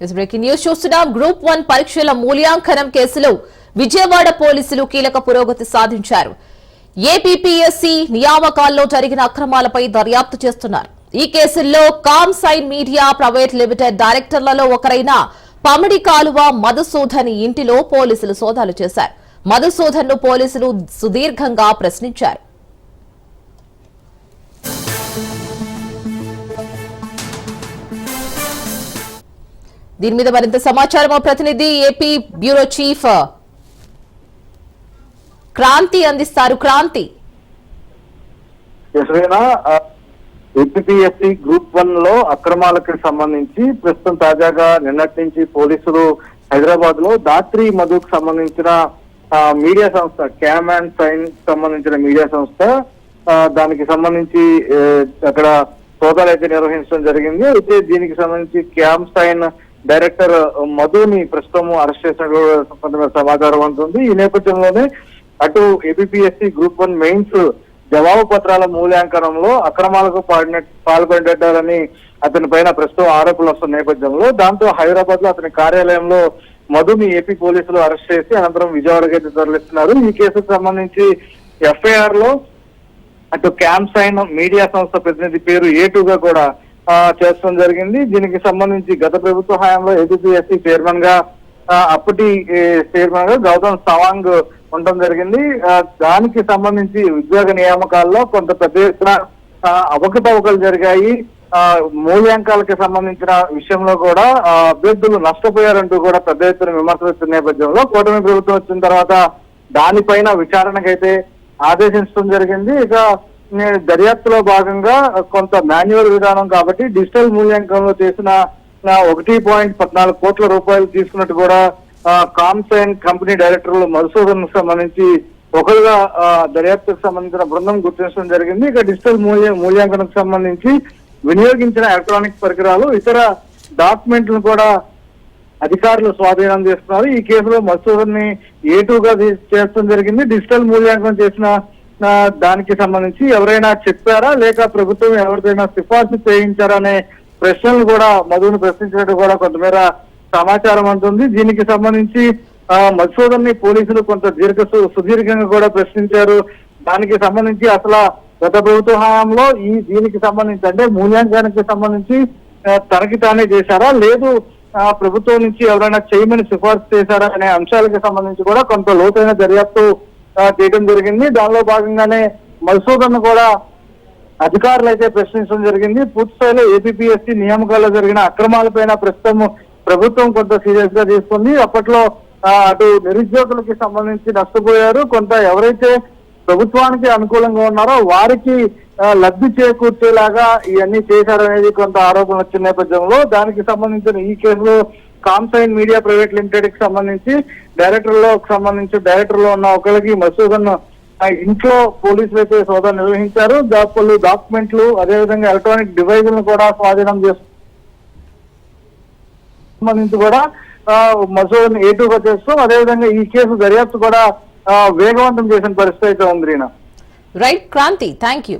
Breaking news చూస్తున్నాం. Group 1 పరీక్షల మూల్యాంకనం కేసులో విజయవాడ పోలీసులు కీలక పురోగతి సాధించారు. ఏపీపీఎస్సీ నియామకాల్లో జరిగిన అక్రమాలపై దర్యాప్తు చేస్తున్నారు. ఈ కేసుల్లో కామ్సైన్ మీడియా ప్రైవేట్ లిమిటెడ్ డైరెక్టర్లలో ఒకరైన పమిడి కాలువ మధుసూదన్ ఇంటిలో పోలీసులు సోదాలు చేశారు. మధుసూదన్ ను పోలీసులు సుదీర్ఘంగా ప్రశ్నించారు. దీని మీద మరింత సమాచారం మా ప్రతినిధి ఏపీ బ్యూరో చీఫ్ క్రాంతి అందిస్తారు. క్రాంతి, ఏపీఎస్సీ గ్రూప్ 1 లో అక్రమాలకు సంబంధించి ప్రస్తుతం తాజాగా నిన్నటి నుంచి పోలీసులు హైదరాబాద్ లో దాత్రి మధుకు సంబంధించిన మీడియా సంస్థ కామ్సైన్ సంబంధించిన మీడియా సంస్థ దానికి సంబంధించి అక్కడ సోదాలు అయితే నిర్వహించడం జరిగింది. అయితే దీనికి సంబంధించి కామ్సైన్ డైరెక్టర్ మధుని ప్రస్తుతం అరెస్ట్ చేసినటువంటి సమాచారం ఉంటుంది. ఈ నేపథ్యంలోనే అటు ఏపీఎస్సీ గ్రూప్ 1 మెయిన్స్ జవాబు పత్రాల మూల్యాంకనంలో అక్రమాలకు పాల్పడ్డారని అతని పైన ప్రస్తుతం ఆరోపణలు వస్తున్న నేపథ్యంలో దాంతో హైదరాబాద్ లో అతని కార్యాలయంలో మధుని ఏపీ పోలీసులు అరెస్ట్ చేసి అనంతరం విజయవాడకి అయితే తరలిస్తున్నారు. ఈ కేసుకు సంబంధించి ఎఫ్ఐఆర్ లో అటు కామ్సైన్ మీడియా సంస్థ ప్రతినిధి పేరు A2గా కూడా చేర్చడం జరిగింది. దీనికి సంబంధించి గత ప్రభుత్వ హయాంలో ఏపీఎస్సీ చైర్మన్ గా అప్పటి చైర్మన్ గా గౌతమ్ సవాంగ్ ఉండడం జరిగింది. దానికి సంబంధించి ఉద్యోగ నియామకాల్లో కొంత పెద్ద ఎత్తున అవకతవకలు జరిగాయి. మూల్యాంకాలకు సంబంధించిన విషయంలో కూడా అభ్యర్థులు నష్టపోయారంటూ కూడా పెద్ద ఎత్తున విమర్శలు వచ్చిన నేపథ్యంలో కూటమి ప్రభుత్వం వచ్చిన తర్వాత దానిపైన విచారణకైతే ఆదేశించడం జరిగింది. ఇక దర్యాప్తులో భాగంగా కొంత మాన్యువల్ విధానం కాబట్టి డిజిటల్ మూల్యాంకనంలో చేసిన 1.14 కోట్ల రూపాయలు తీసుకున్నట్టు కూడా కామ్సైన్ కంపెనీ డైరెక్టర్లు మధుసూదన్ సంబంధించి ఒకరుగా దర్యాప్తుకు సంబంధించిన బృందం గుర్తించడం జరిగింది. ఇక డిజిటల్ మూల్యాంకనకు సంబంధించి వినియోగించిన ఎలక్ట్రానిక్ పరికరాలు ఇతర డాక్యుమెంట్లను కూడా అధికారులు స్వాధీనం చేస్తున్నారు. ఈ కేసులో మధుసూదన్ ని A2గా చేర్చడం జరిగింది. డిజిటల్ మూల్యాంకనం చేసిన దానికి సంబంధించి ఎవరైనా చెప్పారా లేక ప్రభుత్వం ఎవరికైనా సిఫార్సు చేయించారా అనే ప్రశ్నలు కూడా మధుని ప్రశ్నించినట్టు కూడా కొంతమేర సమాచారం ఉంటుంది. దీనికి సంబంధించి మధుసూదన్ ని పోలీసులు కొంత సుదీర్ఘంగా కూడా ప్రశ్నించారు. దానికి సంబంధించి అసలు గత ప్రభుత్వ హయాంలో దీనికి సంబంధించి అంటే మూల్యాంకనానికి సంబంధించి తనకి తానే చేశారా లేదు ప్రభుత్వం నుంచి ఎవరైనా చేయమని సిఫార్సు చేశారా అనే అంశాలకు సంబంధించి కూడా కొంత లోతైన దర్యాప్తు చేయడం జరిగింది. దానిలో భాగంగానే మధుసూదన్ కూడా అధికారులు అయితే ప్రశ్నించడం జరిగింది. పూర్తి స్థాయిలో ఏపీఎస్సీ నియామకాల్లో జరిగిన అక్రమాలపైన ప్రస్తుతం ప్రభుత్వం కొంత సీరియస్ గా తీసుకుంది. అప్పట్లో అటు నిరుద్యోగులకి సంబంధించి నష్టపోయారు, కొంత ఎవరైతే ప్రభుత్వానికి అనుకూలంగా ఉన్నారో వారికి లబ్ధి చేకూర్చేలాగా ఇవన్నీ చేశారనేది కొంత ఆరోపణ వచ్చిన నేపథ్యంలో దానికి సంబంధించిన ఈ కేసులో కామ్సైన్ మీడియా ప్రైవేట్ లిమిటెడ్ కి సంబంధించి డైరెక్టర్ లో ఉన్న ఒకరికి మధుసూదన్ ఇంట్లో పోలీసులు అయితే సోదాలు నిర్వహించారు. పలు డాక్యుమెంట్లు అదేవిధంగా ఎలక్ట్రానిక్ డివైజులను కూడా స్వాధీనం సంబంధించి కూడా మధుసూదన్ A2గా చేస్తూ అదేవిధంగా ఈ కేసు దర్యాప్తు కూడా వేగవంతం చేసిన పరిస్థితి అయితే ఉంది. Right Kranti, thank you.